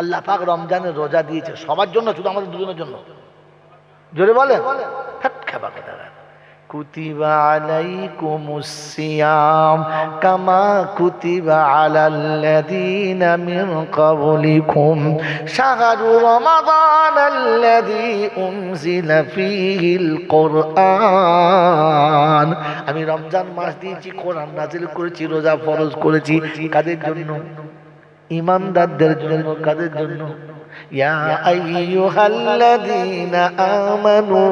আল্লাহ পাক রমজানের রোজা দিয়েছে সবার জন্য, শুধু আমাদের দুজনের জন্য। জোরে বলে কুতিবা আলাইকুমুস সিয়াম কামা কুতিবা আলাল্লাযীনা মিন ক্বাবলিকুম শাহরু রমাদানাল্লাযী উনজিলা ফীহিল কুরআন। আমি রমজান মাস দিয়েছি, কোরআন নাযিল করেছি, রোজা ফরজ করেছি। কাদের জন্য? ঈমানদারদের জন্য। কাদের জন্য? ইয়া আইয়ুহাল্লাযীনা আমানু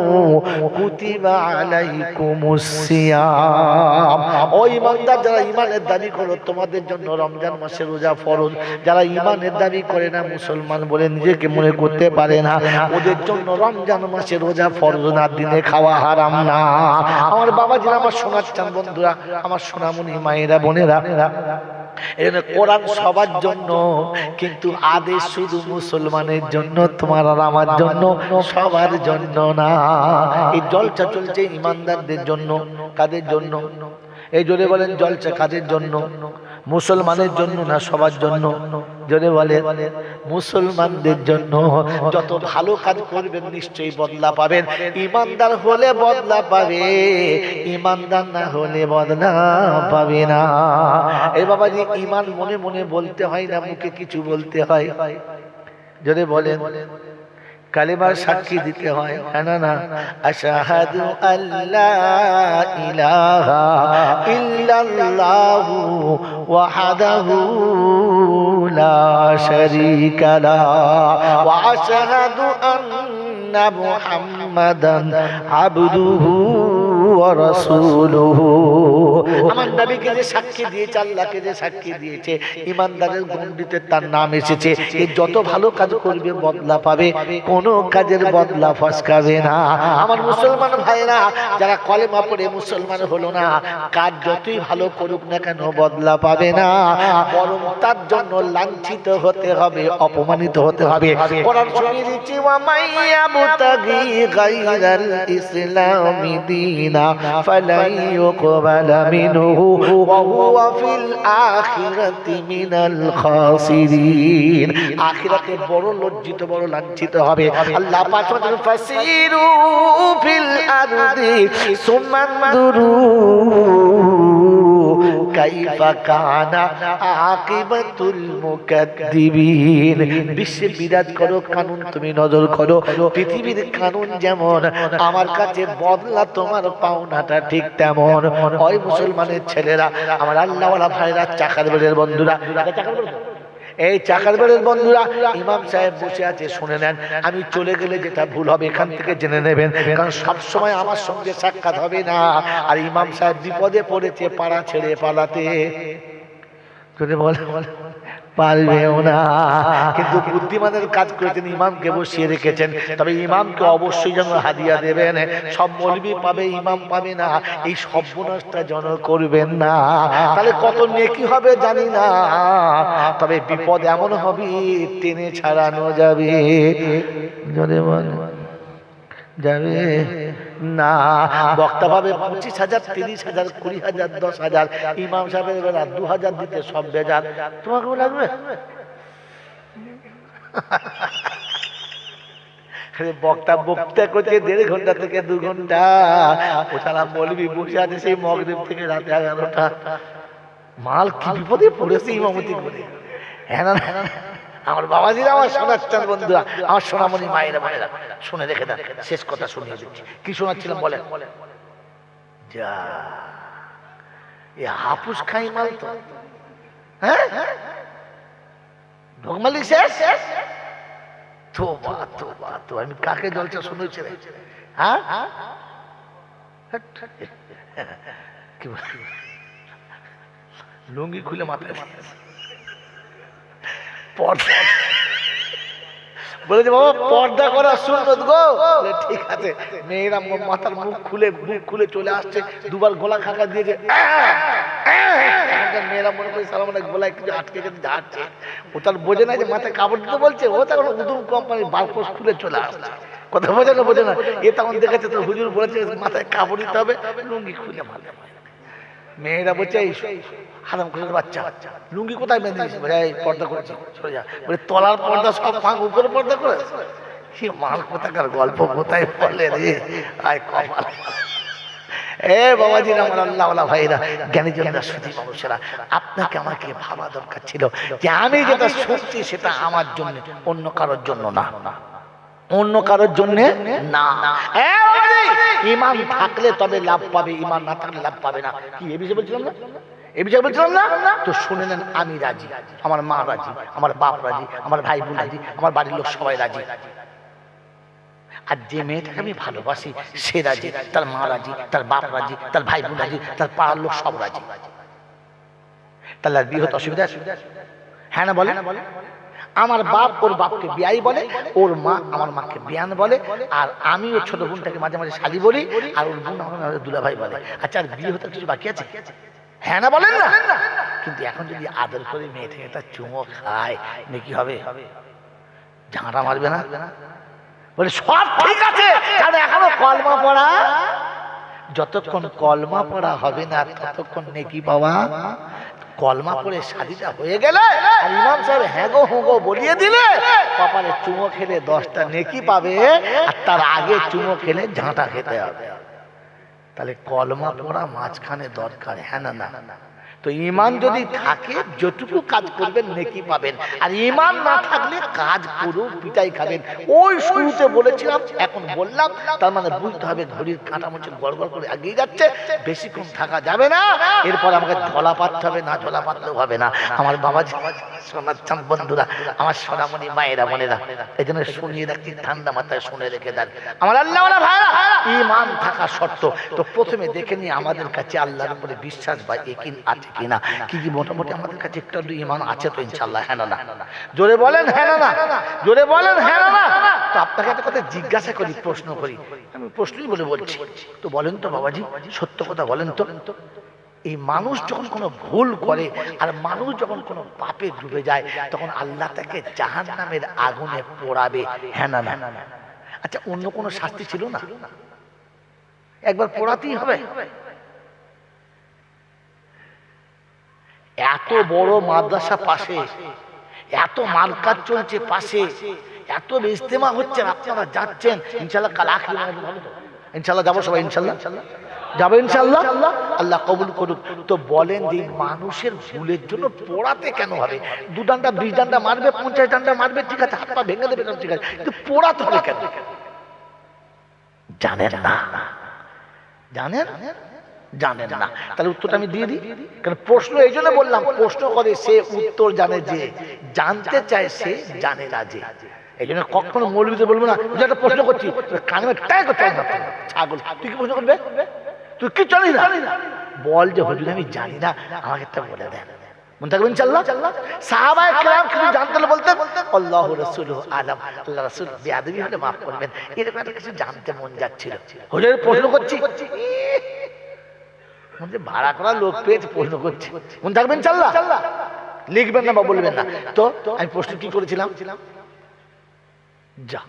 কুতিবা আলাইকুমুস সিয়াম। ও ঈমানদার যারা ঈমানের দাবি করো, তোমাদের জন্য রমজান মাসে রোজা ফরজ। যারা ঈমানের দাবি করে না, মুসলমান বলে নিজেকে মনে করতে পারে না, ওদের জন্য রমজান মাসে রোজা ফরজ না, দিনে খাওয়া হারাম না। আমার বাবাজিরা, আমার সোনার চাঁদ বন্ধুরা, আমার সোনামণি মায়েরা, বোনেরা, কোরআন সবার জন্য, কিন্তু আদেশ শুধু মুসলমানের জন্য, তোমার আর আমার জন্য, সবার জন্য না। এই জলসা চলছে ঈমানদারদের জন্য। কাদের জন্য? এই জোরে বলেন, জলসা কাদের জন্য? মুসলমানের জন্য না সবার জন্য? জোরে বলেন, মুসলমানদের জন্য। যত ভালো কাজ করবেন নিশ্চয়ই বদলা পাবেন। ঈমানদার হলে বদলা পাবে, ঈমানদার না হলে বদলা পাবে না। এ বাবাজি, ঈমান মনে মনে বলতে হয় না, মুখে কিছু বলতে হয়। জোরে বলেন, কালেমার সাক্ষী দিতে হয়। না না, আশহাদু আল্লা ইলাহা ইল্লাল্লাহু ওয়াহদাহু লা শারীকা লাহু ওয়া আশহাদু আন্না মুহাম্মাদান আবদুহু ওয়া রাসূলুহু। আমার নবীকে যে সাক্ষী দিয়েছে, আল্লাহকে যে সাক্ষী দিয়েছে, ঈমানদারের গণ্ডিতে তার নাম এসেছে। এই যত ভালো কাজ করবে বদলা পাবে, কোনো কাজের বদলা ফসকাবে না। আমার মুসলমান ভাইরা, যারা কলেমা পড়ে মুসলমান হলো না, কাজ যতই ভালো করুক না কেন বদলা পাবে না, বরং তার জন্য লাঞ্ছিত হতে হবে, অপমানিত হতে হবে। কোরআন শুনিয়ে দিচ্ছি, ওয়া মাইয়াবতাগি গায়রাল ইসলামি দীনা ফালাই ইউকবালা মিনহু ওয়া হুয়া ফিল আখিরাতি মিনাল খাসিরিন। আখিরাতে বড় লজ্জিত, বড় লাঞ্ছিত হবে। আল্লাহ পাক বলেন, ফাসিরু ফিল আরদি সুমানদুরু কাইফা কানা আকিবাতুল মুকাদ্দিবিন। বিশ্বে বিরাজ করো কানুন, তুমি নজর করো, পৃথিবীর কানুন যেমন, আমার কাছে বদলা তোমার পাওনাটা ঠিক তেমন। ওই মুসলমানের ছেলেরা, আমার আল্লাহওয়ালা ভাইরা, চাকার বেড়ের বন্ধুরা, এই চাকার বেড়ের বন্ধুরা, ইমাম সাহেব বসে আছে, শুনে নেন। আমি চলে গেলে যেটা ভুল হবে এখান থেকে জেনে নেবেন, কারণ সবসময় আমার সঙ্গে সাক্ষাৎ হবে না। আর ইমাম সাহেব বিপদে পড়েছে, পাড়া ছেড়ে পালাতে যদি বলে পারবেও না, কিন্তু বুদ্ধিমানের কাজ করেছেন, ইমামকে বসিয়ে রেখেছেন। তবে ইমামকে অবশ্যই যেন হাদিয়া দেবেন। সব মৌলবি পাবে, ইমাম পাবে না, এই সর্বনাশটা যেন করবেন না। তাহলে কত নেকি হবে জানি না, তবে বিপদ এমন হবে টেনে ছাড়ানো যাবে। যদি যাবে না, বক্তা পাবে 25,000, 30,000, 20,000, 10,000, ইমাম সাহেবের বেলা 2,000 দিতে সব বেজার। তোমাকেও লাগবে? বক্তা বক্তা করছে 1.5 ঘন্টা থেকে 2 ঘন্টা, ওছাড়া মৌলবি বসে আছে সেই মাগরিব থেকে রাতে 11টা। মাল কি বিপদে পড়েছে ইমামতি করে। হ্যাঁ না, আমার বাবাজিরা, আমার সোনার চাঁদ বন্ধুরা, আমার সোনামণি মায়েরা, মায়েরা, শুনে রেখে দেন, শেষ কথা শুনিয়ে দিচ্ছি। কি শোনাচ্ছিলাম বলেন? যা এ হাপুস খাই মাল তো, হ্যাঁ, ঢোকমালি শেষ। তোবা তোবা তো, আমি কাকে জলসা শুনেছি? হ্যাঁ, কি লুঙ্গি খুলে মাথায় বলেছে, বাবা পর্দা করা সুন্নত গো। ঠিক আছে, মেয়েরা মাথার মুখ খুলে চলে আসছে, দুবার গলা খাকা দিয়েছে। মেয়েরা মনে করে সালাম গলায় কিছু আটকে যাচ্ছে, ও তার বোঝে না যে মাথায় কাপড় দিতে বলছে, ও তখন উদুম কোম্পানির বারপোস্ট খুলে চলে আসছে। কথা বোঝে না। এ তখন দেখেছে তো হুজুর বলেছে মাথায় কাপড় দিতে হবে, লুঙ্গি খুলে মাথায়। মেয়েরা বলছে, হারাম করে বাচ্চা লুঙ্গি কোথায় বেঁধে দিয়েছে? বলে এই পর্দা করেছি, সরে যা। বলে তলার পর্দা সব ফাঁক, উপরে পর্দা করে। কি মাল কোথাকার গল্প কোথায় বলে রে, আয় কপাল। এ বাবাজি আমার আল্লাহওয়ালা ভাইরা, জ্ঞানী জনরা, সুধী মানুষেরা, আপনাকে আমাকে ভাবা দরকার ছিল যে আমি যেটা শুনছি সেটা আমার জন্য, অন্য কারোর জন্য না, অন্য কারোর জন্য না। ঈমান থাকলে তবে লাভ পাবে, ঈমান না থাকলে লাভ পাবে না। কি এ বিষয়ে বলছিলাম না, এ বিষয়ে বলছিলাম না? তো শুনে নেন, আমি রাজি, আমার মা রাজি, আমার বাপ রাজি, আমার ভাই বোন রাজি, আমার বাড়ির লোক সবাই রাজি। আর যে মেয়েটাকে আমি ভালোবাসি সে রাজি, তার মা রাজি, তার বাপ রাজি, তার ভাই বোন রাজি, তার পাড়ার লোক সব রাজি। তাহলে আর বিয়ে হতে অসুবিধা আছে? হ্যাঁ না বলে? আমার বাপ ওর বাপকে বিয়াই বলে, ওর মা আমার মাকে বিয়ান বলে, আর আমি ওর ছোট বোনটাকে মাঝে মাঝে শালি বলি, আর ওর বোন আমার দুলাভাই বলে। আচ্ছা, আর বিয়ে হতে কিছু বাকি আছে? হ্যাঁ না বলেন না? কিন্তু এখন যদি আদর করে মেয়ে থেকে একটা চুমো খায়, নাকি হবে? ঝাঁটা মারবে না? বলে সব ঠিক আছে, কারণ এখনো কলমা পড়া, যতক্ষণ কলমা পড়া হবে না ততক্ষণ নেকি পাওয়া। কলমা পড়ে শাদীটা হয়ে গেলে আর ইমাম সাহেব হ্যাঁ গো হুঁ গো বলিয়ে দিলে, কপালে চুমো খেলে 10টা নেকি পাবে, আর তার আগে চুমো খেলে ঝাঁটা খেতে হবে। তাহলে কলমা পড়া মাঝখানে দরকার, হ্যাঁ না? না। তো ঈমান যদি থাকে যতটুকু কাজ করবেন নেকি পাবেন, আর ঈমান না থাকলে কাজ করু পিটাই খাবেন। ওই শুরুতে বলেছিলাম, এখন বললাম, তার মানে বুঝতে হবে ঘড়ির কাঁটা মুচে গড়গড় করে এগিয়ে যাচ্ছে, বেশিক্ষণ থাকা যাবে না। এরপর আমাকে ঝোলা পাততে হবে, না ঝোলা পাতলেও হবে না। আমার বাবা সোনার চাঁদ বন্ধুরা, আমার সোনামণি মায়েরা বোনেরা, এই জন্য শুনিয়ে রাখছি, ঠান্ডা মাথায় শুনে রেখে দেন আমার আল্লাহওয়ালা ভাইরা। ঈমান থাকা শর্ত। তো প্রথমে দেখে নিই আমাদের কাছে আল্লাহর উপরে বিশ্বাস বা ইয়াকিন আছে কিনা। কি মোটামুটি আমাদের কাছে একটু ঈমান আছে তো ইনশাআল্লাহ? হ্যাঁ না? জোরে বলেন হ্যাঁ না? জোরে বলেন হ্যাঁ না? তো আপনাকে একটা কথা জিজ্ঞাসা করি, প্রশ্ন করি, আমি প্রশ্নই বলছি, তো বলেন তো বাবাজি, সত্য কথা বলেন তো, এই মানুষ যখন কোনো ভুল করে আর মানুষ যখন কোনো পাপে ডুবে যায়, তখন আল্লাহ তাকে জাহান্নামের আগুনে পোড়াবে, হ্যাঁ না? আচ্ছা, অন্য কোনো শাস্তি ছিল না? একবার পোড়াতেই হবে? এত বড় মাদ্রাসা পাশে, এত মার্কাজ চলছে পাশে, এত ইজতেমা হচ্ছে, আপনারা যাচ্ছেন, ইনশাআল্লাহ কাল আখির ইনশাআল্লাহ যাবো সবাই, ইনশাআল্লাহ যাবো, ইনশাআল্লাহ আল্লাহ কবুল করুক। তো বলেন যে মানুষের ভুলের জন্য পোড়াতে কেন হবে? 2 ডান্ডা 20 ডান্ডা মারবে, 50 ডান্ডা মারবে, ঠিক আছে, হাত পা ভেঙে দেবে, ঠিক আছে, কিন্তু পোড়াতে হবে কেন? জানেন না? জানেন না? তাহলে উত্তরটা আমি দিয়ে দিই। কারণ প্রশ্ন এই জন্য বললাম, প্রশ্ন করে সে উত্তর জানে যে, জানতে চায় সে জানে না যে। এই জন্য কখনো মৌলবীদের বলবো না, তুই একটা প্রশ্ন করছি, কানে টাই করতে ছাগল, তুই কি প্রশ্ন করবে? তুই কি জানি না? বল যে হুজুর আমি জানি না, আমাকে একটা বলে দেন। মনে থাকবেন ইনশাআল্লাহ। সাহাবায়ে কেরাম কিছু জানতে হলে বলতেন আল্লাহু রাসূলুহু আলাম, আল্লাহ রাসূল বেয়াদবি হলে মাফ করবেন, এরকম একটা কিছু জানতে মন যাচ্ছিল, হুজুর প্রশ্ন করছি, ভাড়া করা লোক পেয়েছে প্রশ্ন করছি। মনে থাকবেন ইনশাআল্লাহ, লিখবেন না বা বলবেন না। তো আমি প্রশ্ন কি করেছিলাম? যা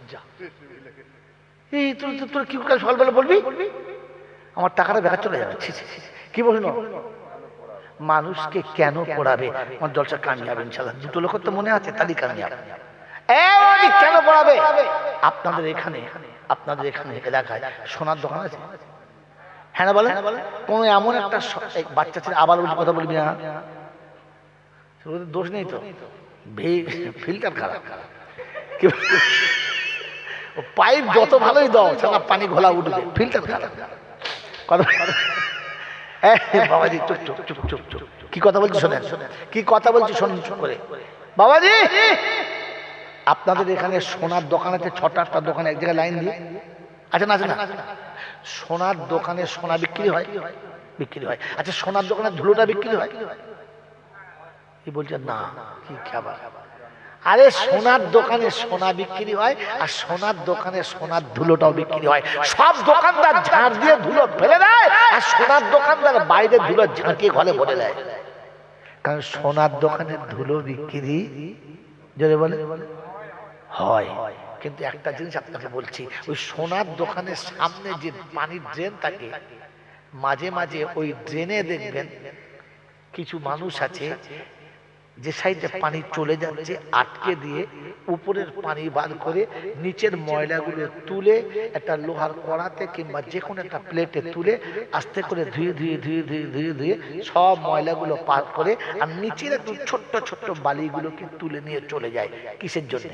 এই তোর কি করে সকালবেলা বলবি আমার টাকাটা বেকার চলে যাবে। কি প্রশ্ন? মানুষকে কেন পড়াবে? আমার জলসা কামিয়াব ইনশাআল্লাহ। 2 লোকের তো মনে আছে, তারই কামিয়াব। কেন পড়াবে? আপনাদের এখানে এলাকায় সোনার দোকান আছে, হ্যাঁ না বলেন? কোন এমন একটা বাচ্চা ছেলে, আবার কথা বলবি না, দোষ নেই তো, ফিল্টার খারাপ, পাইপ যত ভালোই দাও সারা পানি ঘোলা উঠবে, ফিল্টার খারাপ। বাবাজি চুপ চুপ চুপ চুপ চুপ, কি কথা বলছি শোনেন, কি কথা বলছি শোনেন করে। বাবাজি আপনাদের এখানে সোনার দোকানে 6টা-8টা দোকান এক জায়গায় লাইন দিয়ে আছে না? আছে না? সোনার দোকানে সোনা বিক্রি হয়? আচ্ছা, সোনার দোকানে ধুলোটা বিক্রি হয়? কি বলছেন না? কি খাবার? আরে সোনার দোকানে সোনা বিক্রি হয়, আর সোনার দোকানে সোনার ধুলোটাও বিক্রি হয়। সব দোকানদার ঝাড় দিয়ে ধুলো ফেলে দেয়, আর সোনার দোকানদার বাইরে ধুলো ঝাঁকিয়ে ঘরে ভরে দেয়। কারণ সোনার দোকানের ধুলো বিক্রি জোরে বলে হয়। কিন্তু একটা জিনিস আপনাকে বলছি, ওই সোনার দোকানের সামনে যে পানির ড্রেন থাকে, মাঝে মাঝে ওই ড্রেনে দেখবেন কিছু মানুষ আছে যে সাইডে পানি চলে যাচ্ছে আটকে দিয়ে উপরের পানি বার করে নিচের ময়লাগুলো তুলে একটা লোহার কড়াতে কিংবা যে কোনো একটা প্লেটে তুলে আস্তে করে ধুয়ে ধুয়ে ধুয়ে ধুয়ে ধুয়ে ধুয়ে সব ময়লাগুলো পার করে আর নিচের একটু ছোট্ট ছোট্ট বালিগুলোকে তুলে নিয়ে চলে যায়। কিসের জন্য?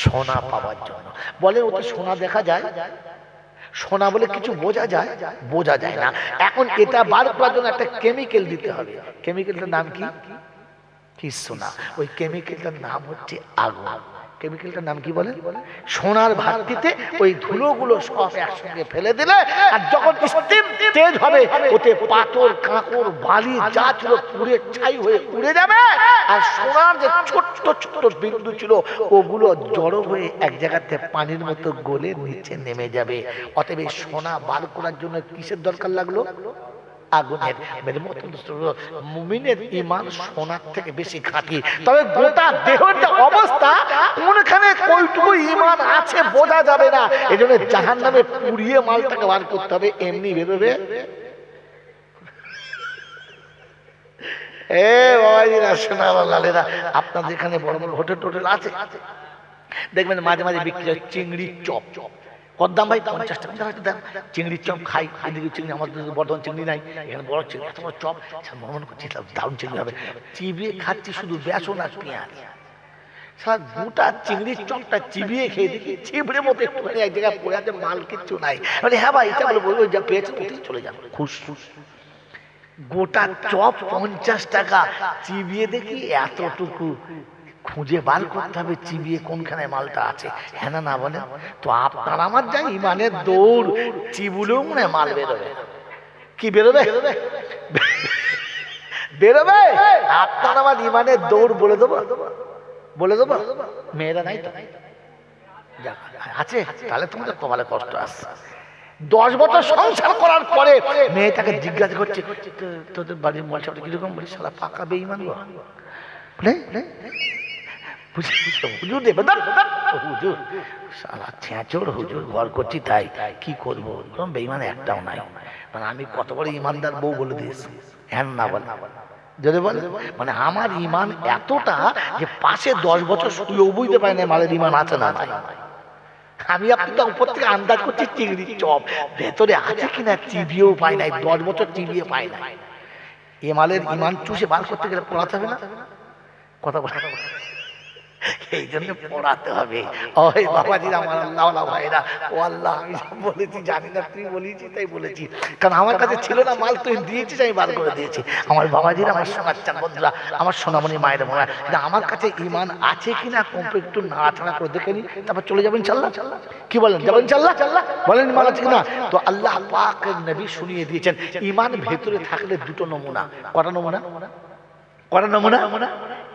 সোনা পাওয়ার জন্য। বলে ও তো সোনা দেখা যায়, সোনা বলে কিছু বোঝা যায়? বোঝা যায় না। এখন এটা বার করার জন্য একটা কেমিক্যাল দিতে হবে। কেমিক্যালটার নাম কি? কি সোনা। ওই কেমিক্যালটার নাম হচ্ছে আগুন। কেমিক্যালটার নাম কি বলে? সোনার ভাটিতে ওই ধুলোগুলো সব একসঙ্গে ফেলে দিলে আর যখন স্টিম তেজ হবে ওতে পাথর কাঁকড় বালি যা ছিল পুড়ে ছাই হয়ে উড়ে যাবে আর সোনার যে ছোট্ট ছোট্ট বিন্দু ছিল ওগুলো জড়ো হয়ে এক জায়গাতে পানির মতো গলে নিচে নেমে যাবে। অতএব সোনা বার করার জন্য কিসের দরকার লাগলো? আগুনের। মুমিনের ঈমান সোনার থেকে বেশি খাঁটি। তবে গোটা দেহের যে অবস্থা কোনখানে কয়টুকু ঈমান আছে বোঝা যাবে না। এজন্য জাহান্নামে পুড়িয়ে মালটাকে বার করতে হবে, এমনি বেরোবে? এ বাবাজিরা সোনার লালেরা, আপনাদের এখানে বড় বড় হোটেল টোটেল আছে, দেখবেন মাঝে মাঝে বিক্রি হয় চিংড়ির চপ। কত দাম ভাই? 50 টাকা দাম। চিংড়ির চপ খাই, এদিকে চিংড়ি, আমাদের বর্তমান চিংড়ি নাই, এখানে বড় চিংড়ি, এত বড় চপ, মনে করছি দারুণ চিংড়ি হবে। চিবিয়ে খাচ্ছি শুধু বেসন আর পেঁয়াজ। সারা গোটা চিংড়ির চপটা চিবিয়ে খেয়ে দেখি চিবড়ে মতো একটুখানি এক জায়গায় পড়ে আছে, মাল কিচ্ছু নাই। মানে হ্যাঁ ভাই, এটা বলে বলবো যা পেয়েছে ওতেই চলে যাবে খুশ। গোটা চপ 50 টাকা, চিবিয়ে দেখি এতটুকু। খুঁজে বার করতে হবে চিবিয়ে কোনখানে মালটা আছে। হ্যাঁ না বলে তো আপনার আমার যাই ইমানের দৌড়, চিবুলেও মনে মাল বেরোবে। কি বেরোবে? বেরোবে। আপনার আমার ইমানের দৌড় বলে দেবো, বলে দেবো। মেয়েরা নাই তো আছে, তাহলে তোমাদের কপালে কষ্ট আসছে। 10 বছর সংসার করার পরে মেয়েটাকে জিজ্ঞাসা করছে তোদের বাড়ির মশাটা কিরকম? বলি শালা পাকা বেঈমান গো। হুজুর দেবে হুজুর, শালা ছেঁচড় হুজুর, ঘর করছি তাই কি করবো, বেঈমান একটাও নাই। মানে আমি কত বড় ইমানদার বউ বলে দিয়েছি। হ্যাঁ না বল, যদি বলে মানে আমার ইমান এতটা যে পাশে 10 বছর শুয়েও বুঝতে পারি না মালের ইমান আছে না নাই। আমি আপনি তো উপর থেকে আন্দাজ করছি চিংড়ির চপ ভেতরে আছে কিনা চিবিয়েও পাই নাই, 10 বছর চিবিয়ে পাই না। এ মালের ইমান চুষে বার করতে গেলে পড়াতে হবে না? কথা বলা, এই জন্য পড়াতে হবে। ওই বাবাজিরা, আমার আল্লাহ ভাইরা, ও আল্লাহ, আমি বলেছি জানি না, তুই বলেছি তাই বলেছি, কারণ আমার কাছে ছিল না মাল, তুই দিয়েছিস আমি বার করে দিয়েছি। আমার বাবাজিরা, আমার সোনাচ্চান বন্ধুরা, আমার সোনামণি মায়ের মনে হয় আমার কাছে ইমান আছে কিনা কমপ্লিট একটু নাড়াচাড়া করে দেখে নি, তারপর চলে যাবেন ইনশাল্লাহ। কি বলেন? যাবেন ইনশাল্লাহ? বলেন ইমান আছে কিনা? তো আল্লাহ পাকের নবী শুনিয়ে দিয়েছেন ইমান ভেতরে থাকলে দুটো নমুনা। কটা নমুনা? কটা নমুনা?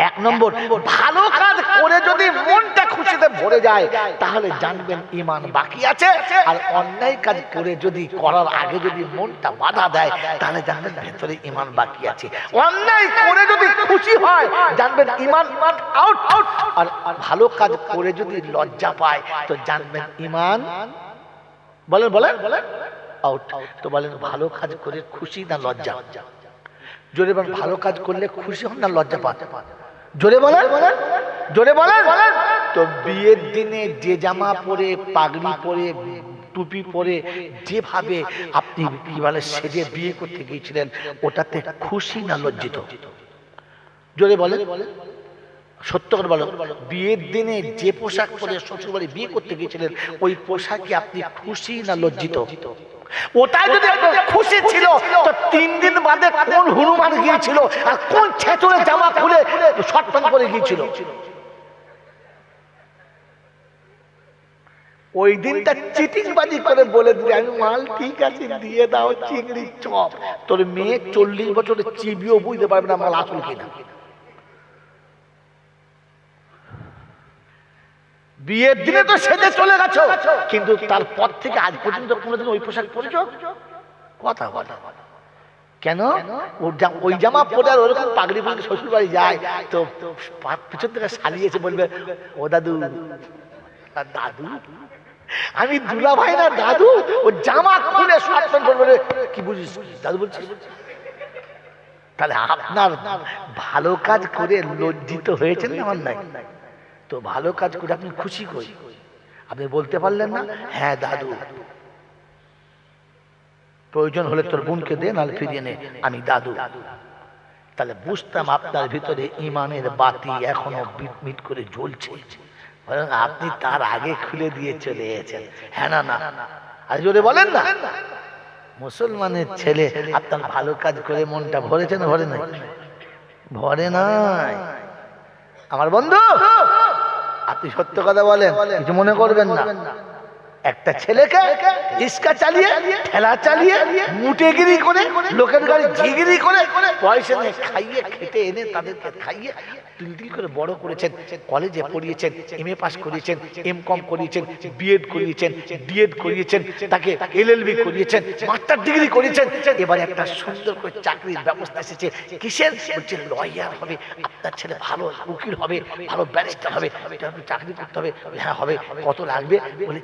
1 নম্বর, ভালো কাজ করে যদি মনটা খুশিতে ভরে যায় তাহলে জানবেন ঈমান বাকি আছে। আর অন্যায় কাজ করে যদি করার আগে যদি মনটা বাধা দেয় তাহলে জানবেন ভেতরে ঈমান বাকি আছে। অন্যায় করে যদি খুশি হয় জানবেন ঈমান আউট। আর ভালো কাজ করে যদি লজ্জা পায় তো জানবেন ঈমান বলেন আউট। তো বলেন ভালো কাজ করে খুশি না লজ্জা? জোরে বলেন, ভালো কাজ করলে খুশি হন না লজ্জা পান? জোরে বলেন, জোরে বলেন। তো বিয়ের দিনে যে জামা পরে, পাগড়ি পরে, টুপি পরে যেভাবে আপনি কি বলে সেজে বিয়ে করতে গিয়েছিলেন ওটাতে খুশি না লজ্জিত? জোরে বলেন, সত্য করে বলেন। বিয়ের দিনে যে পোশাক পরে শ্বশুরবাড়ি বিয়ে করতে গিয়েছিলেন ওই পোশাকে আপনি খুশি না লজ্জিত? ওটাই যদি খুশি ছিল তো 3 দিন বাদে কোন হনুমান গিয়েছিল আর কোন ছেচড়ে জামা খুলে শর্ট প্যান্ট পরে গিয়েছিল? ওই দিনটা চিটিংবাজি করে বলে দিলে আমি মাল ঠিক আছে দিয়ে দাও চিংড়ির চপ, তোর মেয়ে 40 বছরে চিবিও বুঝতে পারবে না মাল আসল কিনা। বিয়ের দিনে তো সেজে চলে গেছো, কিন্তু তারপর থেকে আজ পর্যন্ত কোনোদিন ওই পোশাক পরেছো? কথা বল কেন? ওই জামা পরে আর ওরকম পাগড়ি পরে শ্বশুর বাড়ি যায় তো পিছন থেকে সালিয়েছে বলবে ও দাদু, দাদু আমি দুলা ভাই না দাদু, ও জামা খুলে শর্ট প্যান্ট পরে কি বুঝিস দাদু বলছিস? তাহলে আপনার ভালো কাজ করে লজ্জিত হয়েছেন না আমার নাই? তো ভালো কাজ করে আপনি খুশি কই? আপনি বলতে পারলেন না হ্যাঁ দাদু প্রয়োজন হলে তোর বোনকে দে, নাহলে ফিরিয়ে নে, আমি দাদু। তাহলে বুঝতাম আপনার ভিতরে ইমানের বাতি এখনো মিটমিট করে জ্বলছে, বরং আপনি তার আগে খুলে দিয়ে চলে গেছেন। হ্যাঁ না না? আর জোরে বলেন না। মুসলমানের ছেলে আপনার ভালো কাজ করে মনটা ভরেছে না ভরে নাই? ভরে নাই। আমার বন্ধু আপনি সত্য কথা বলেন, কিছু মনে করবেন না। একটা ছেলেকে রিক্সা চালিয়ে, ঠেলা চালিয়ে, মুটেগিরি করে, লোকের গাড়ি ঝিগিরি করে, পয়সা নিয়ে খাইয়ে খেটে এনে তাদেরকে খাইয়ে তিল করে বড় করেছেন, কলেজে পড়িয়েছেন, এমএ পাস করিয়েছেন, এমকম করিয়েছেন, বিএড করিয়েছেন, ডিএড করিয়েছেন, তাকে এলএলবি করিয়েছেন, মাস্টার ডিগ্রি করিয়েছেন। এবার একটা সুন্দর করে চাকরির ব্যবস্থা এসেছে। কিসের? বলছেন লয়ার হবে, আপনার ছেলে ভালো উকিল হবে, ভালো ব্যারিস্টার হবে, চাকরি করতে হবে। হ্যাঁ হবে। কত লাগবে? বলে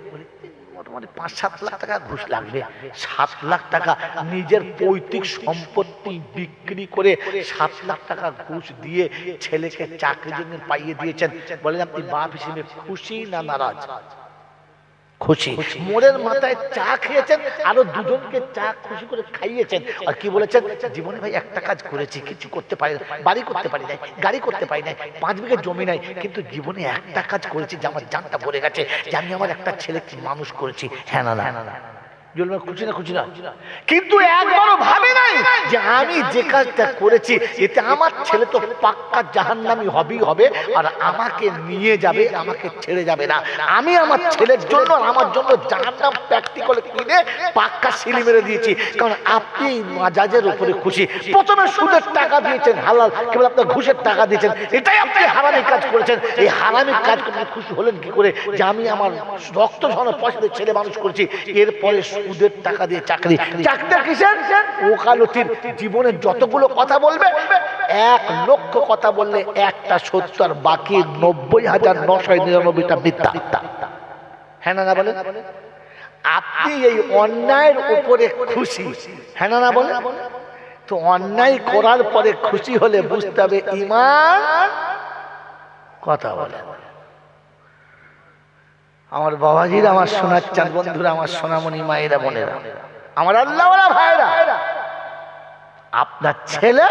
মোটামুটি 5-7 লাখ টাকা ঘুষ লাগবে। 7 লাখ টাকা নিজের পৈতৃক সম্পত্তি বিক্রি করে 7 লাখ টাকা ঘুষ দিয়ে ছেলেকে চাকরির জন্য পাইয়ে দিয়েছেন। বলেন আপনি বাপ হিসেবে খুশি না নারাজ? খুশি। মোড়ের মাথায় চা খেয়েছেন, আরো দুজনকে চা খুশি করে খাইয়েছেন। আর কি বলেছেন? জীবনে ভাই একটা কাজ করেছি, কিছু করতে পারি না, বাড়ি করতে পারি নাই, গাড়ি করতে পারি নাই, 5 বিঘা জমি নাই, কিন্তু জীবনে একটা কাজ করেছি যে আমার জানটা ভরে গেছে, যে আমি আমার একটা ছেলেকে মানুষ করেছি। হ্যাঁ না? খুশি না? খুশি না? কিন্তু একবারও ভাবে নাই যে আমি যে কাজটা করেছি এতে আমার ছেলে তো পাক্কা জাহান্নামী হবেই হবে, আর আমাকে নিয়ে যাবে, আমাকে ছেড়ে যাবে না। আমি আমার ছেলের জন্য আর আমার জন্য জাহান্নাম প্র্যাকটিক্যাল কিনে পাক্কা সিলি মেরে দিয়েছি। কারণ আপনি মাজাজের উপরে খুশি। প্রথমে সুদের টাকা দিয়েছেন হালাল, কেবল আপনার ঘুষের টাকা দিয়েছেন, এটাই আপনি হারামি কাজ করেছেন। এই হারামি কাজ করে খুশি হলেন কি করে যে আমি আমার রক্ত ঝরানো পয়সা দিয়ে ছেলে মানুষ করেছি? এরপরে সুদের টাকা দিয়ে চাকরি। চাকরিটা কিসের? ওকালতির। জীবনের যতগুলো কথা বলবে, 1 লক্ষ কথা বললে একটা সত্য আর বাকি 90,999টা মিথ্যা। হ্যাঁ না বলেন? আপনি এই অন্যায়ের উপরে খুশি, হ্যাঁ না বলেন? তো অন্যায় করার পরে খুশি হলে বুঝতে হবে ঈমান। কথা বলে আমার বাবাজিরা, আমার সোনার চাঁদ বন্ধুরা, আমার সোনামণি মায়েরা, বোনেরা, আমার আল্লাহওয়ালা ভাইরা, আপনার ছেলে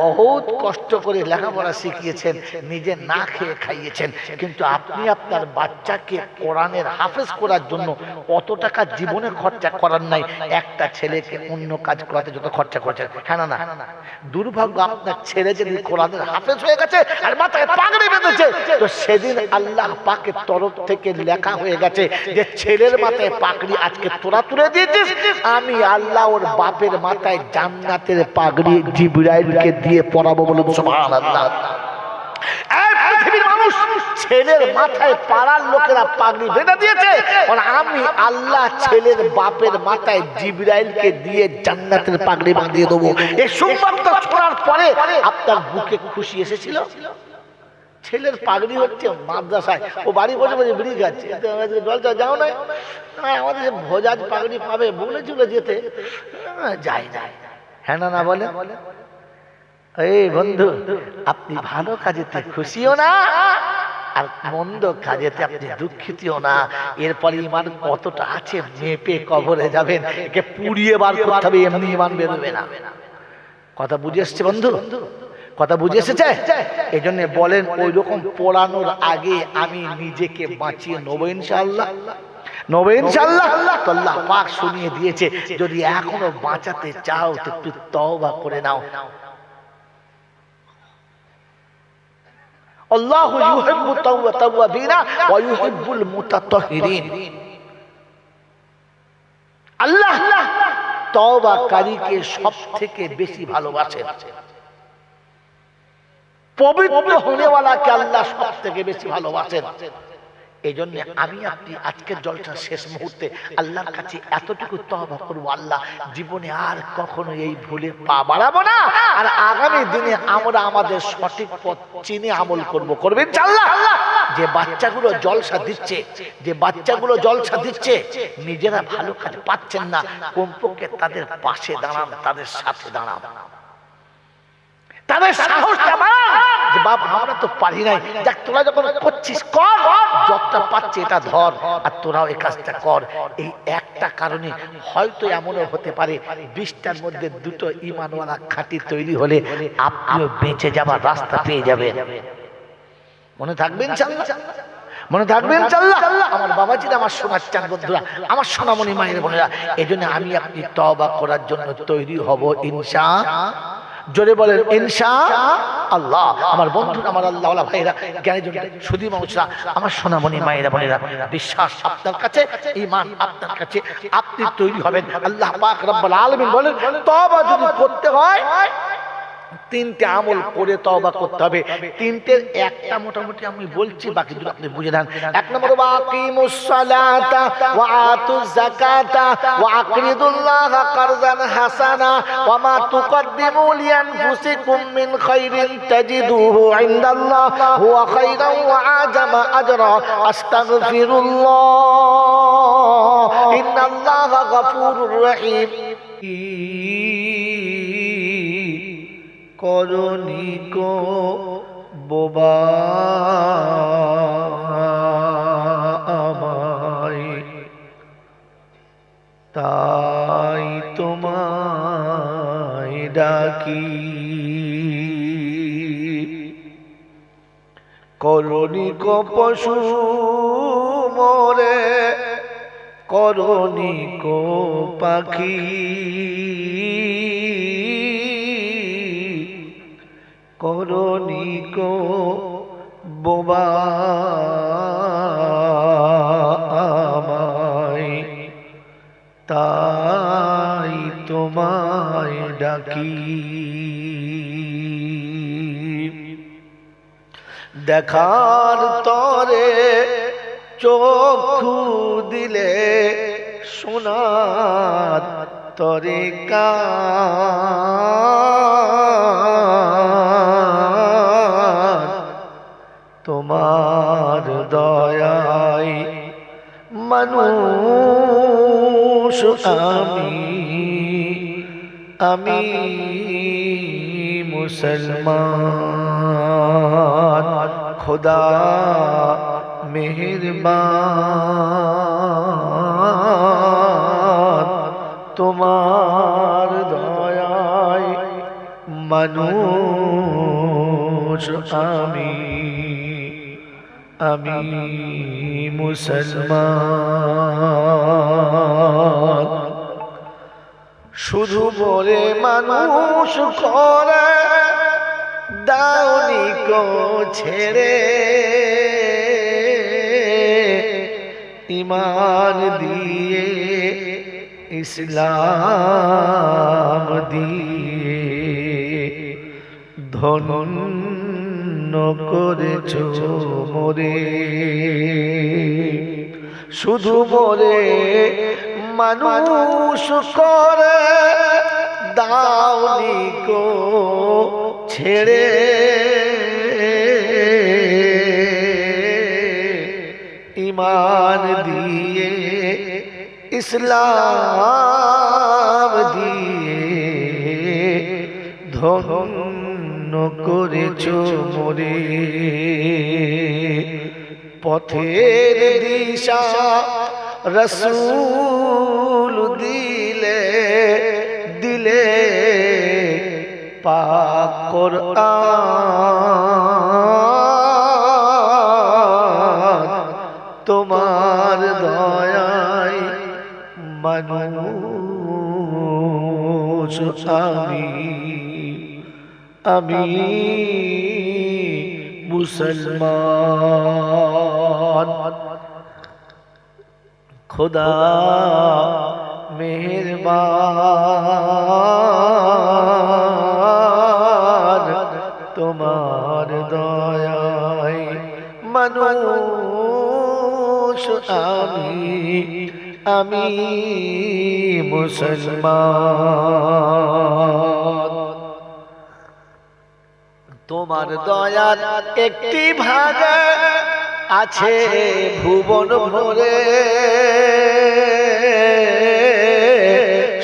বহুত কষ্ট করে লেখাপড়া শিখিয়েছেন, নিজে না খেয়ে খাইয়েছেন, কিন্তু আপনি আপনার বাচ্চাকে কোরআনের হাফেজ করার জন্য অত টাকা জীবনে খরচা করার নাই। একটা ছেলেকে অন্য কাজ করাতে যত খরচা করছেন। হ্যাঁ না? দুর্ভাগ্য আপনার ছেলে যদি কোরআনের হাফেজ হয়ে গেছে আর মাথায় পাগড়ি বেঁধেছে, তো সেদিন আল্লাহ পাকের তরফ থেকে লেখা হয়ে গেছে যে ছেলের মাথায় পাগড়ি আজকে তোরা তুলে দিয়েছিস, আমি আল্লাহ ওর বাপের মাথায় জান্নাতের পাগড়ি জিবরাইলকে দিয়ে পরাবো। বলুন সুবহানাল্লাহ। পৃথিবীর মানুষ ছেলের মাথায় পাড়ার লোকেরা পাগড়ি বেঁধে দিয়েছে, আর আমি আল্লাহ ছেলের বাপের মাথায় জিবরাইলকে দিয়ে জান্নাতের পাগড়ি বাঁধিয়ে দেবো। এই সংবাদটা শোনার পরে আপনার বুকে খুশি এসেছিল? ছেলের পাগড়ি হচ্ছে মাদ্রাসায়, ও বাড়ি বসে বসে বিড়ি খাচ্ছে, জলটা যাও না, আমাদের ভোজাজ পাগড়ি পাবে বলেছিল যেতে, যাই। হ্যাঁ না বলে? এই বন্ধু, আপনি ভালো কাজেতে খুশিও না আর মন্দ কাজেতে আপনি দুঃখিতও না। এরপরে ইমান কতটা আছে মেপে কবরে যাবেন, একে পুড়িয়ে বার করতে হবে, এমনি ইমান বেরোবে না। কথা বুঝে এসছে বন্ধু? কথা বুঝে এসেছে? এই জন্য বলেন ওই রকম পড়ানোর আগে আমি নিজেকে বাঁচিয়ে নেবো ইনশাআল্লাহ। ইনশাআল্লাহ। তো আল্লাহ পাক শুনিয়ে দিয়েছে, যদি এখনো বাঁচাতে চাও তো একটু তওবা করে নাও। আল্লাহু ইউহিব্বু তাওয়াবিনা ওয়া ইউহিব্বুল মুতাতাহহিরিন। আল্লাহ তওবাকারীকে সবথেকে বেশি ভালোবাসেন। পবিত্র হনেওয়ালাকে আল্লাহ সবথেকে বেশি ভালোবাসেন। এই জন্য আমি আপনি আজকের জলটা শেষ মুহূর্তে আল্লাহর কাছে এতটুকু তওবা করবো, আল্লাহ জীবনে আর কখনো এই ভুলে পা বাড়াবো না, আর আগামী দিনে আমরা আমাদের সঠিক পথ চিনে আমল করবো। করবেন ইনশাআল্লাহ? যে বাচ্চাগুলো জলসা দিচ্ছে নিজেরা ভালো কাজ পাচ্ছেন না, কমপক্ষে তাদের পাশে দাঁড়ান, তাদের সাথে দাঁড়ান। তাদের সাহসটা বাড়া যে বাপ আমরা তো পারি নাই, দেখ তোরা যখন করছিস কর, যতটা পাচ্ছে এটা ধর আর তোরাও এই কাজটা কর। এই একটা কারণে হয়তো এমনও হতে পারে 20টার মধ্যে 2টো ঈমানওয়ালা খাঁটি তৈরি হলে আপনিও বেঁচে যাবার রাস্তা পেয়ে যাবেন। মনে থাকবেন ইনশাআল্লাহ, মনে থাকবেন ইনশাআল্লাহ। আমার বাবাজিরা, আমার সোনার চাঁদ বন্ধুরা, আমার সোনামণি মায়ের বোনেরা, এজন্য আমি আপনি তওবা করার জন্য তৈরি হব ইনশাআল্লাহ। জোরে বলেন ইনশাআল্লাহ। আমার বন্ধুরা, আমার আল্লাহওয়ালা ভাইরা, জ্ঞানী জন সুধী মানুষরা, আমার সোনামণি মায়েরা বোনেরা, বিশ্বাস আপনার কাছে, ঈমান আপনার কাছে, আপনি তৈরি হবেন। আল্লাহ পাক রব্বুল আলামিন বলেন তওবা যদি করতে হয় 3টে আমল করে তওবা করতে হবে। 3টের একটা মোটামুটি আমি বলছি, বাকি দুটো আপনি বুঝে নেন। 1 নম্বর ওয়াকিমুস সালাতা ওয়া আতুজ যাকাতা ওয়া আকরিদুল্লাহা কারযান হাসানা ওয়া মা তুকদ্দিমু লিআনফুসিকুম মিন খাইরিন তাজিদুহু ইনদাল্লাহ হুয়া খাইরান ওয়া আজামা আজরা আস্তাগফিরুল্লাহ ইন্নাল্লাহা গফুরুর রহিম। করণিক বোবা আমায়, তাই তোমায় ডাকি। করণিক পশু মরে, করণিক পাখি, করণিক বোবা আমায়, তাই তোমায় ডাকি। দেখার তরে চক্ষু দিলে, শোনার তরে কান, তোমার দয়ায় মানুষ আমি মুসলমান। খোদা মেহেরবান, তোমার দয়ায় মানুষ আমি মুসলমান। শুধু বলে মানুষ করে দাওনি কো ছেড়ে, ঈমান দিয়ে ইসলাম দিয়ে ধন্য করেছো মোরে। শুধু বলে মানুষ করে দাওনি কো ছেড়ে, ঈমান দিয়ে ইসলাম দিয়ে ধন্য করেছো মোরে। পথের দিশা রসূল দিলে দিলে, পাক কোরআন, তোমার দয়ায় মানুষ আমি মুসলমান। খোদা মেহেরবান, তোমার দয়ায় মানুষ আমি মুসলমান। তোমার দয়ার একটি ভাগ আছে ভুবন ভরে,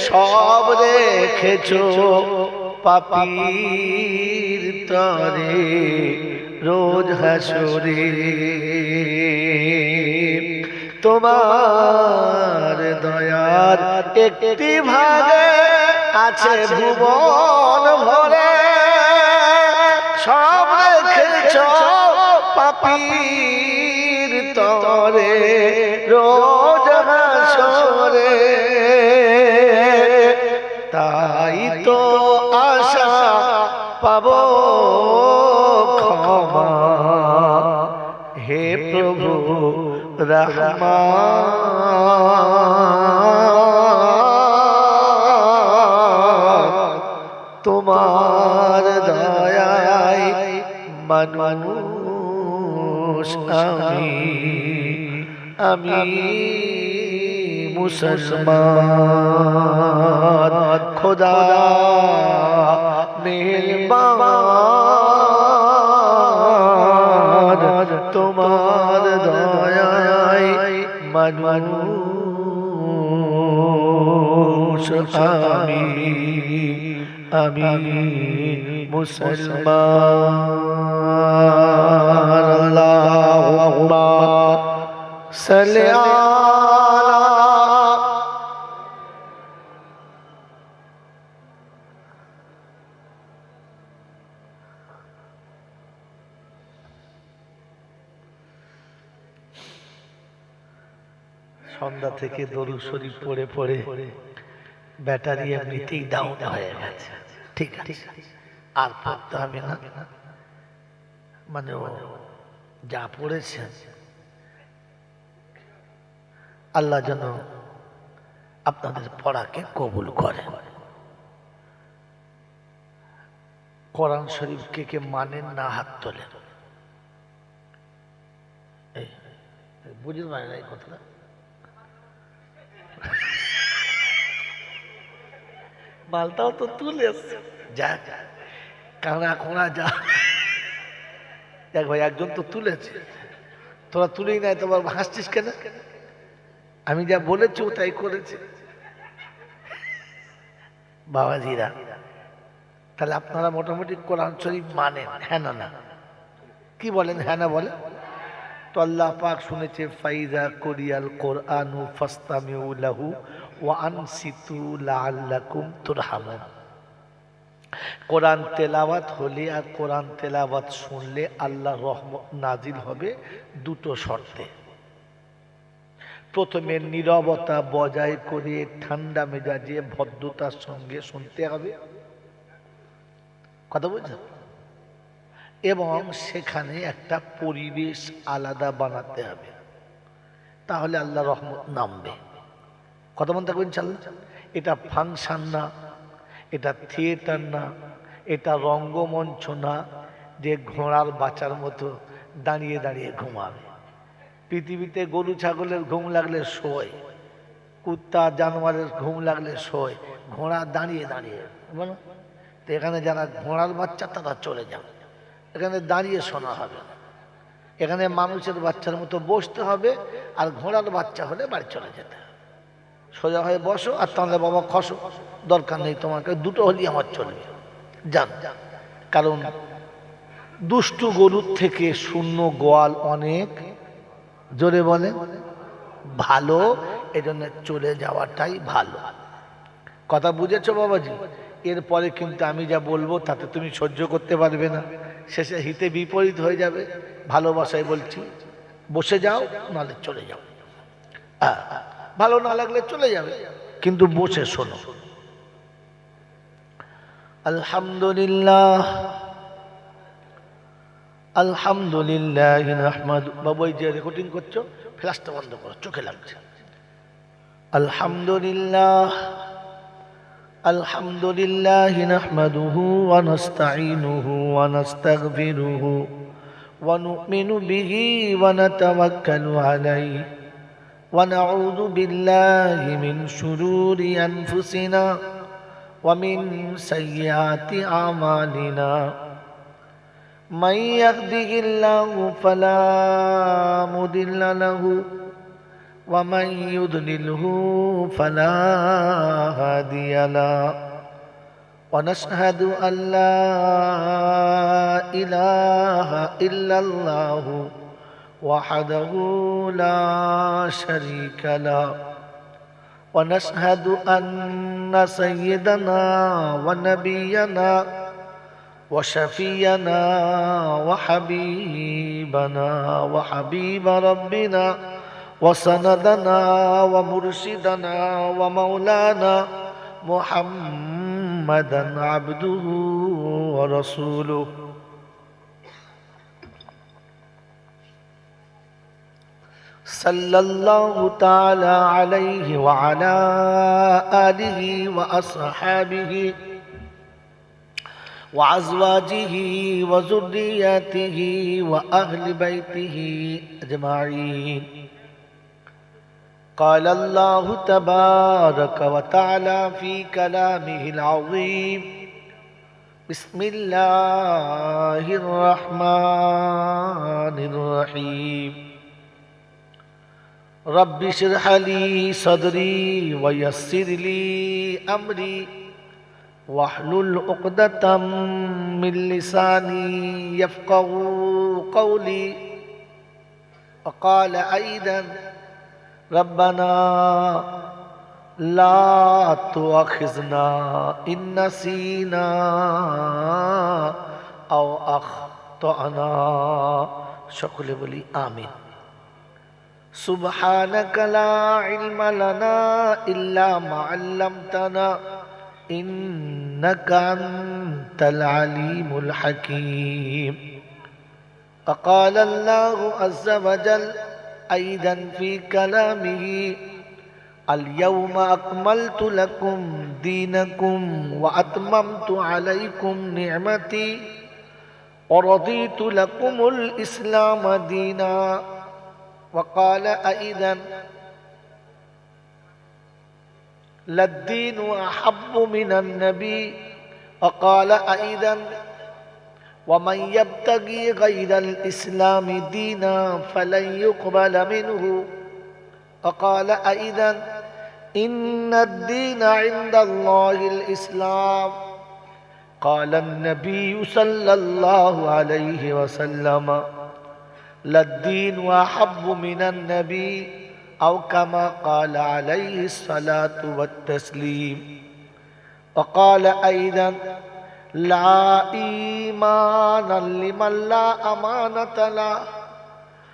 সব রেখেছো পাপীর তরে রোজ হাসরে তোমার দয়ার একটি ভাগে আছে ভুবন ভরে সব রেখেছ পাপীর তরে রোজ হাসরে তাই তো আশা পাবো ক্ষমা হে প্রভু রহমান তোমার দয়ায় মানুষ আমি মুসলমান খোদা মেহেরবান তোমার দয়ায় মানুষ আমি মুসলমান আল্লাহুম্মা সাল্লি আলা সন্ধ্যা থেকে দরুদ শরীফ পড়ে পড়ে ব্যাটারি এমনিতেই ডাউন হয়ে গেছে ঠিক আছে আর পড়তে হবে না মানে যা পড়েছে আল্লাহ যেন আপনাদের পড়াকে কবুল করে কোরআন শরীফ কে কে মানেন না হাত তোলেন বুঝতে পারেন এই কথাটা মালটাও তো তুলে যা কানা কোনা যা দেখ ভাই একজন তো তুলেছে তোরা তুলেই নাই তোমার হাসছিস কেন আমি যা বলেছি ও তাই করেছে বাবাজিরা তাহলে আপনারা মোটামুটি কোরআন শরীফ মানেন হ্যাঁ না কি বলেন হ্যাঁ না বলে তো আল্লাহ পাক শুনেছে ফাইজা কোরিয়াল কোরআনু ফাস্তামিউ লাহু ওয়া আনসিতু লাআল্লাকুম তুরহামুন কোরআন তেলাওয়াত হলে আর কোরআন তেলাওয়াত শুনলে আল্লাহর রহমত নাজিল হবে দুটো শর্তে প্রথমে নীরবতা বজায় করে ঠান্ডা মেজাজে ভদ্রতার সঙ্গে শুনতে হবে কথা বুঝছেন এবং সেখানে একটা পরিবেশ আলাদা বানাতে হবে তাহলে আল্লাহ রহমত নামবে কথা মনে থাকবেন ইনশাআল্লাহ এটা ফাংশন না এটা থিয়েটার না এটা রঙ্গমঞ্চ না যে ঘোড়ার বাচ্চার মতো দাঁড়িয়ে দাঁড়িয়ে ঘুমাবে পৃথিবীতে গরু ছাগলের ঘুম লাগলে শোয় কুত্তা জানোয়ারের ঘুম লাগলে শোয় ঘোড়া দাঁড়িয়ে দাঁড়িয়ে বলো তো এখানে যারা ঘোড়ার বাচ্চা তারা চলে যাবে এখানে দাঁড়িয়ে শোনা হবে না এখানে মানুষের বাচ্চার মতো বসতে হবে আর ঘোড়ার বাচ্চা হলে বাড়ি চলে যেতে হবে সোজা হয়ে বসো আর তাহলে বাবা খসো দরকার নেই তোমাকে দুটো হলেই আমার চলবে যান কারণ দুষ্টু গরুর থেকে শূন্য গোয়াল অনেক জোরে বলে ভালো এজন্য চলে যাওয়াটাই ভালো কথা বুঝেছো বাবাজি এরপরে কিন্তু আমি যা বলবো তাতে তুমি সহ্য করতে পারবে না শেষে হিতে বিপরীত হয়ে যাবে ভালোবাসায় বলছি বসে যাও নাহলে চলে যাও ভালো না লাগলে চলে যাবে কিন্তু বসে শোনো আলহামদুলিল্লাহ আলহামদুলিল্লাহ নাহমাদু বাবু এই যে রেকর্ডিং করছো ফ্ল্যাশটা বন্ধ করো চোখে লাগছে আলহামদুলিল্লাহ আলহামদুলিল্লাহ নাহমাদুহু ওয়া নাস্তাঈনুহু ওয়া নাস্তাগফিরুহু ওয়া নু'মিনু বিহি ওয়া নাতাওয়াক্কালু আলাইহি ওয়া নাউযু বিল্লাহি মিন শুরুরি আনফুসিনা ওয়া মিন সাইয়্যাতি আমালিনা من يهده الله فلا مضل له ومن يضلله فلا هادي له ونشهد أن لا إله إلا الله وحده لا شريك له ونشهد أن سيدنا ونبينا وشفينا وحبيبنا وحبيب ربنا وسندنا ومرشدنا ومولانا محمدا عبده ورسوله صلى الله تعالى عليه وعلى آله وأصحابه وأزواجه وذرياته وأهل بيته أجمعين. قال الله تبارك وتعالى في كلامه العظيم: بسم الله الرحمن الرحيم. رب اشرح لي صدري ويسر لي أمري واحلل عقدة من لساني يفقه قولي. وقال أيضا: ربنا لا تؤاخذنا إن نسينا أو أخطأنا. সকলে বলি আমিন। سبحانك لا علم لنا إلا ما علمتنا إنك أنت العليم الحكيم. وقال الله عز وجل أيضا في كلامه: اليوم أكملت لكم دينكم وأتممت عليكم نعمتي ورضيت لكم الإسلام دينا. وقال أيضا: للدين أحب من النبي. وقال أيضا: ومن يبتغي غير الإسلام دينا فلن يقبل منه. وقال أيضا: إن الدين عند الله الإسلام. قال النبي صلى الله عليه وسلم: للدين أحب من النبي، أو كما قال عليه الصلاة والتسليم. وقال أيضا: لا إيمان لمن لا أمانة له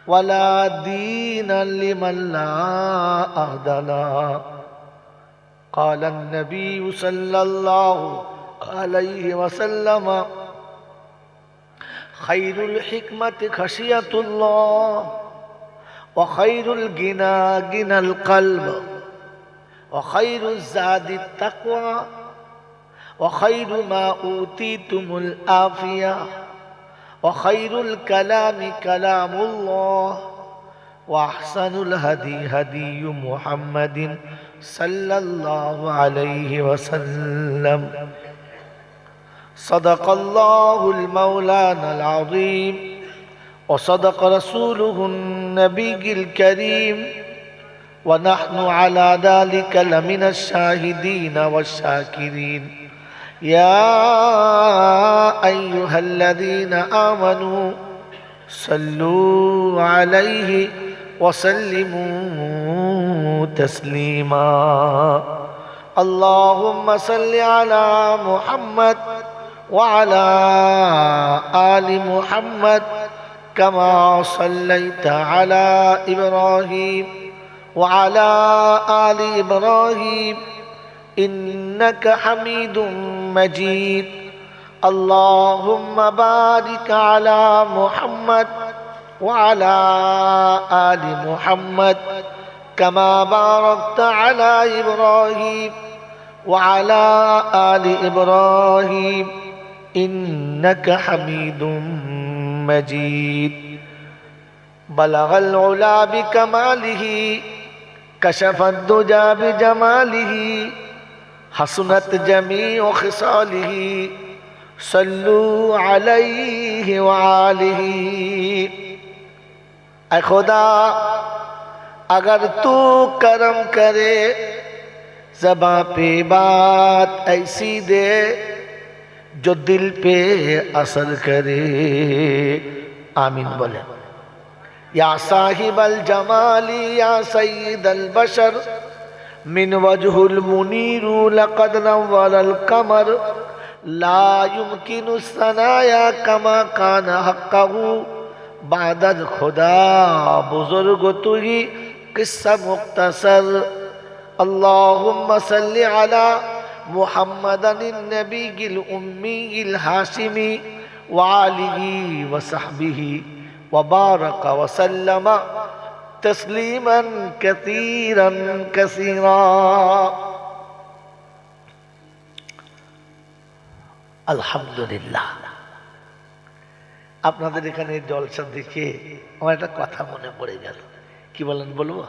ولا دين لمن لا عهد له. قال النبي صلى الله عليه وسلم: خير الحكمة خشية الله وخير الغنى غنى القلب وخير الزاد التقوى وخير ما أوتيتم العافية وخير الكلام كلام الله وأحسن الهدي هدي محمد صلى الله عليه وسلم. صدق الله المولانا العظيم وصدق رسوله النبي الكريم ونحن على ذلك لمن الشاهدين والشاكرين. يا أيها الذين آمنوا صلوا عليه وسلموا تسليما. اللهم صل على محمد وعلى آل محمد كما صليت على إبراهيم وعلى آل إبراهيم إنك حميد مجيد. اللهم بارك على محمد وعلى آل محمد كما باركت على إبراهيم وعلى آل إبراهيم إنك حميد مجيد. بلغ العلا بكماله كشف الدجى بجماله حسنت جميع خصاله صلوا عليه وآله. اے خدا اگر تو کرم کرے زباں پہ بات ایسی دے जो दिल पे असर करे। आमीन बोले। या साहिबल जमाली या सय्यिदल बशर मिन वजहुल मुनीरु लक़द नव्वरल कमर ला युमकिनु सनाया कमा काना हक़्क़हु बादल खुदा बुजुर्ग तू ही किस्सा मुख्तसर। अल्लाहुम्मा सल्लि अला मुहम्मदिन नबीगिल उम्मीगिल हाशिमी व आलिही व सहबिही व बारक व सल्लम तस्लीमन कसीरन कसीरा। আলহামদুলিল্লাহ। আপনাদের এখানে জলসা দেখে আমার একটা কথা মনে পড়ে গেল। কি বলেন বলবো?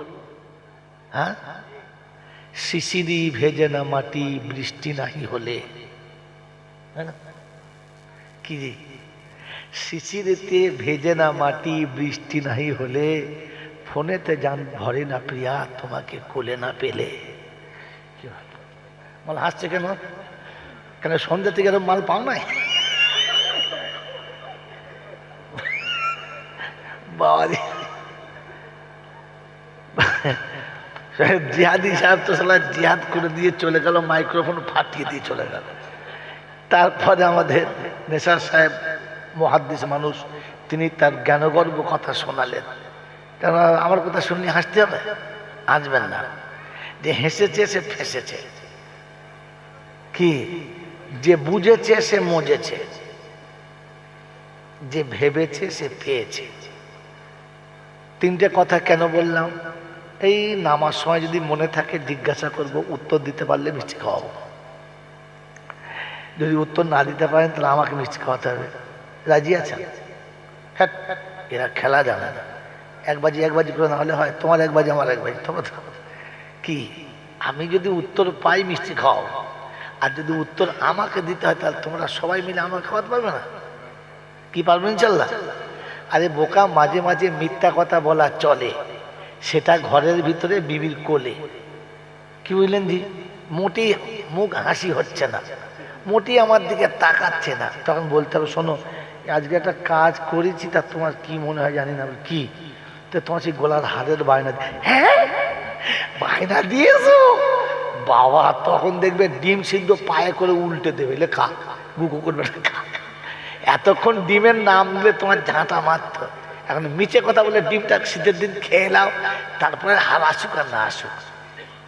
হ্যাঁ, শিশিরি ভেজে না মাটি বৃষ্টি নাহি হলে। কি রে, শিশিরেতে ভেজে না মাটি বৃষ্টি নাহি হলে ফোনেতে জান ভরে না প্রিয়া তোমাকে কোলে না পেলে। মাল হাসছে কেন? কেন সন্ধ্যা থেকে এরকম মাল পাও নাই? বাবারি জিহাদি সাহেব তো সালা জিহাদ করে দিয়ে চলে গেল, মাইক্রোফোন ফাটিয়ে দিয়ে চলে গেল। তারপরে আমাদের নেশার সাহেব মুহাদ্দিস মানুষ, তিনি তার জ্ঞানগর্ব কথা শোনালেন। কারণ আমার কথা শুনলে হাসতে হবে, হাসবেন না। যে হেসেছে সে ফেসেছে, কি যে বুঝেছে সে মজেছে, যে ভেবেছে সে পেয়েছে। তিনটে কথা কেন বললাম? এই নামার সময় যদি মনে থাকে জিজ্ঞাসা করব, উত্তর দিতে পারলে মিষ্টি খাওয়াবো। যদি উত্তর না দিতে পারেন তাহলে আমাকে মিষ্টি খাওয়াতে হবে। রাজি আছেন? হ্যাঁ, এরা খেলা জানে না। এক বাজি করে না হলে হয়, তোমার এক বাজি আমার এক বাজি। তোমার কি আমি যদি উত্তর পাই মিষ্টি খাওয়াবো, আর যদি উত্তর আমাকে দিতে হয় তাহলে তোমরা সবাই মিলে আমাকে খাওয়াতে পারবে না? কি পারবেন ইনশাল্লাহ? আরে বোকা, মাঝে মাঝে মিথ্যা কথা বলা চলে, সেটা ঘরের ভিতরে বিবির কোলে। কি বুঝলেন জি? মোটেই মুখ হাসি হচ্ছে না, মোটেই আমার দিকে তাকাচ্ছে না, তখন বলতে হবে শোনো আজকে একটা কাজ করেছি, তা তোমার কি মনে হয় জানি না। কি? তো তোমার সেই গলার হারের বায়না। হ্যাঁ, বায়না দিয়েছো বাবা, তখন দেখবে ডিম সিদ্ধ পায়ে করে উল্টে দেবে, খা বুকু করবে খা। এতক্ষণ ডিমের নাম দিলে তোমার ঝাঁটা মারত। এখন মিছে কথা বলে ডিমটা শীতের দিন খেয়ে নাও, তারপরে হার আসুক আর না আসুক।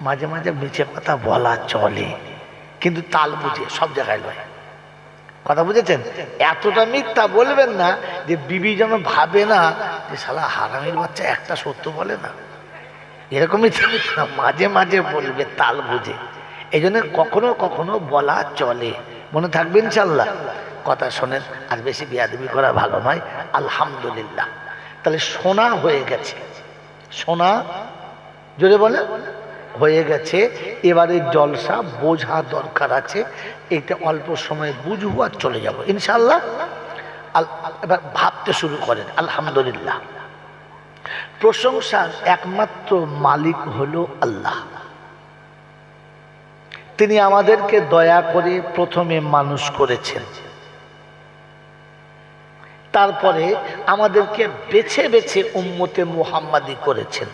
মাঝে মাঝে মিছে কথা বলা চলে, কিন্তু তাল বুঝে, সব জায়গায় নয়। কথা বুঝেছেন? এতটা মিথ্যা বলবেন না যে বিবি যেন ভাবে না যে শালা হারামির বাচ্চা একটা সত্য বলে না। এরকমই মিথ্যা মাঝে মাঝে বলবে, তাল বুঝে। এই জন্য কখনো কখনো বলা চলে। মনে থাকবে ইনশাল্লাহ। কথা শোনেন, আর বেশি বেয়াদবি করা ভালো নয়। আলহামদুলিল্লাহ। তাহলে শোনা হয়ে গেছে, শোনা জোরে বলে হয়ে গেছে। এবারে জলসা বোঝা দরকার আছে। এটা অল্প সময় বুঝবো আর চলে যাব ইনশাল্লাহ। এবার ভাবতে শুরু করেন। আলহামদুলিল্লাহ। প্রশংসার একমাত্র মালিক হলো আল্লাহ। তিনি আমাদেরকে দয়া করে প্রথমে মানুষ করেছেন, তারপরে আমাদেরকে বেছে বেছে উম্মতে মুহাম্মাদি করেছেন।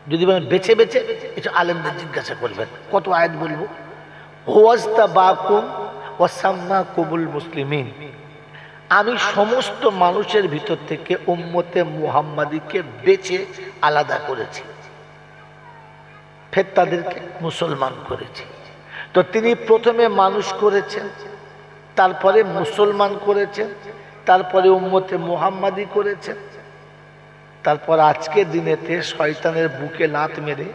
যদি বলেন বেছে বেছে, একটু আলেমদের জিজ্ঞাসা করবেন। কত আয়াত বলবো? হুয়াজতাবাকুম ওয়া সাম্মাকুমুল মুসলিমিন। আমি সমস্ত মানুষের ভিতর থেকে উম্মতে মুহাম্মাদিকে বেছে আলাদা করেছি, ফের তাদেরকে মুসলমান করেছি। তো তিনি প্রথমে মানুষ করেছেন, তারপরে মুসলমান করেছেন, তারপরে উম্মতে মুহাম্মাদি করেছেন, তারপর আজকের দিনেতে শয়তানের বুকে লাত মেরে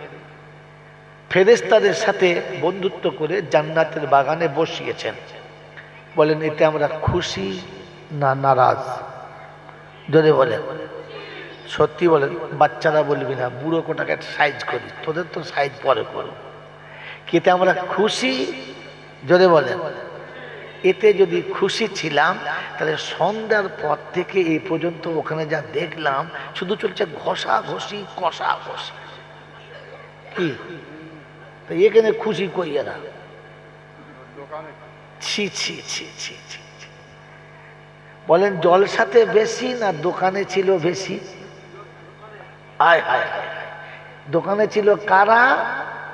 ফেরেশতাদের সাথে বন্ধুত্ব করে জান্নাতের বাগানে বসিয়েছেন। বলেন এতে আমরা খুশি না নারাজ? যদি বলেন সত্যি বলেন, বাচ্চারা বলবি না, বুড়ো কোটাকে সাইজ করি, তোদের তো সাইজ পরে করো। এতে আমরা খুশি? যদি বলেন এতে যদি খুশি ছিলাম তাহলে সন্ধ্যার পর থেকে এই পর্যন্ত ওখানে যা দেখলাম শুধু চলছে ঘষা ঘষি কষা ঘষি। কি এখানে খুশি কই? এরা ছি ছি ছি ছি ছি। বলেন জলসাতে বেশি না দোকানে ছিল বেশি? আয় হায় হায়, দোকানে ছিল কারা?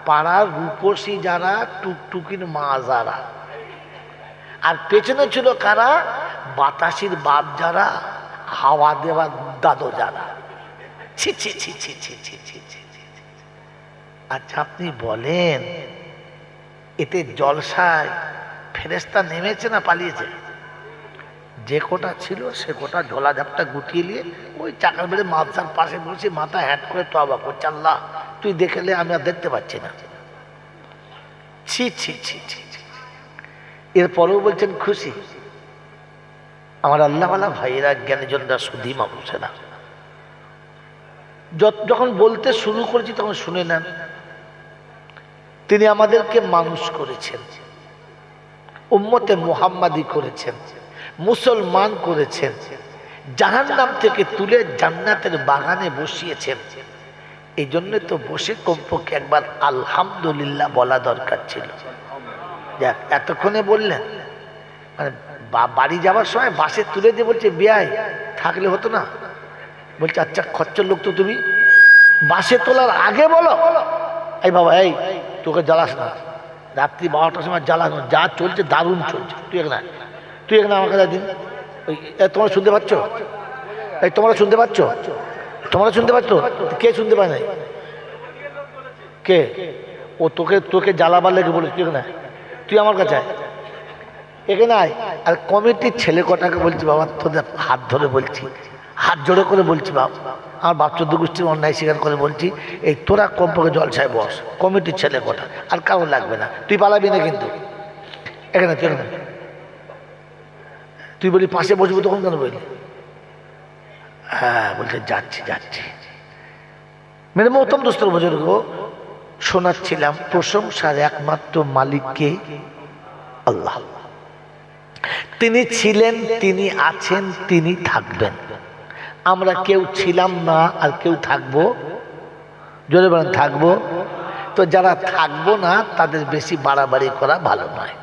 পাড়ার রূপসী যারা, টুকটুকির মা যারা। আর পেছনে ছিল কারা? বাতাসির বাপ যারা, হাওয়া দেওয়ার দাদু যারা। ছি ছি ছি ছি ছি ছি ছি ছি। আচ্ছা আপনি বলেন, এতে জলসায় ফেরেশতা নেমেছে না পালিয়েছে? যে কোটা ছিল সে কোটা ঝোলা ঝাপটা গুটিয়ে নিয়ে ওই চাকার বেড়ে মাথার পাশে বসে মাথা হ্যাট করে তওবা করছে, আল্লাহ তুই দেখলে আমি আর দেখতে পাচ্ছি না। ছি ছি ছি ছি ছি। এরপরেও বলছেন খুশি। আমার আল্লাহওয়ালা ভাইয়েরা, জ্ঞানীজনরা, সুধী মানুষেরা, যখন বলতে শুরু করেছি তখন শুনে নেন। তিনি আমাদেরকে মানুষ করেছেন, উম্মতে মুহাম্মাদি করেছেন, মুসলমান করেছেন, জাহান্নাম থেকে তুলে জান্নাতের বাগানে বসিয়েছেন। এই জন্য তো বসে কমপক্ষে একবার আলহামদুলিল্লাহ বলা দরকার ছিল। যাক, এতক্ষণে বললেন, মানে বাড়ি যাওয়ার সময় বাসে তুলে দিয়ে বলছে বেয়াই থাকলে হতো না? বলছে আচ্ছা খচ্চর লোক তো তুমি, বাসে তোলার আগে বলো এই বাবা এই তোকে জ্বালাস না, রাত্রি 12টার সময় জ্বালানো, যা চলছে দারুণ চলছে, তুই এখানে আমার কাছে দিন। ওই তোমরা শুনতে পাচ্ছ? এই তোমরা শুনতে পাচ্ছ? তোমরা শুনতে পাচ্ছ? কে শুনতে পায় নাই? কে? ও তোকে জ্বালাবার লেগে বলে তুই আমার কাছে আয়, এখানে আয়। আর কমিটির ছেলে কটাকে বলছি বাবা তোদের হাত ধরে বলছি, হাত জোড়ো করে বলছি, বাবা আমার বাপ 14 গোষ্ঠীর অন্যায় স্বীকার করে বলছি, এই তোরা কমপক্ষে জলসায় বস, কমিটির ছেলে কটা, আর কারো লাগবে না, তুই পালাবি না কিন্তু। এখানে তুই বলি পাশে বসবো, তখন কেন বললি? হ্যাঁ বলছে যাচ্ছি যাচ্ছি। মেরে মহতম দোস্তর বুজুর্গ, শোনাচ্ছিলাম প্রশংসার একমাত্র মালিককে আল্লাহ। তিনি ছিলেন, তিনি আছেন, তিনি থাকবেন। আমরা কেউ ছিলাম না আর কেউ থাকবো, জোরে বলেন থাকবো। তো যারা থাকবো না তাদের বেশি বাড়াবাড়ি করা ভালো নয়।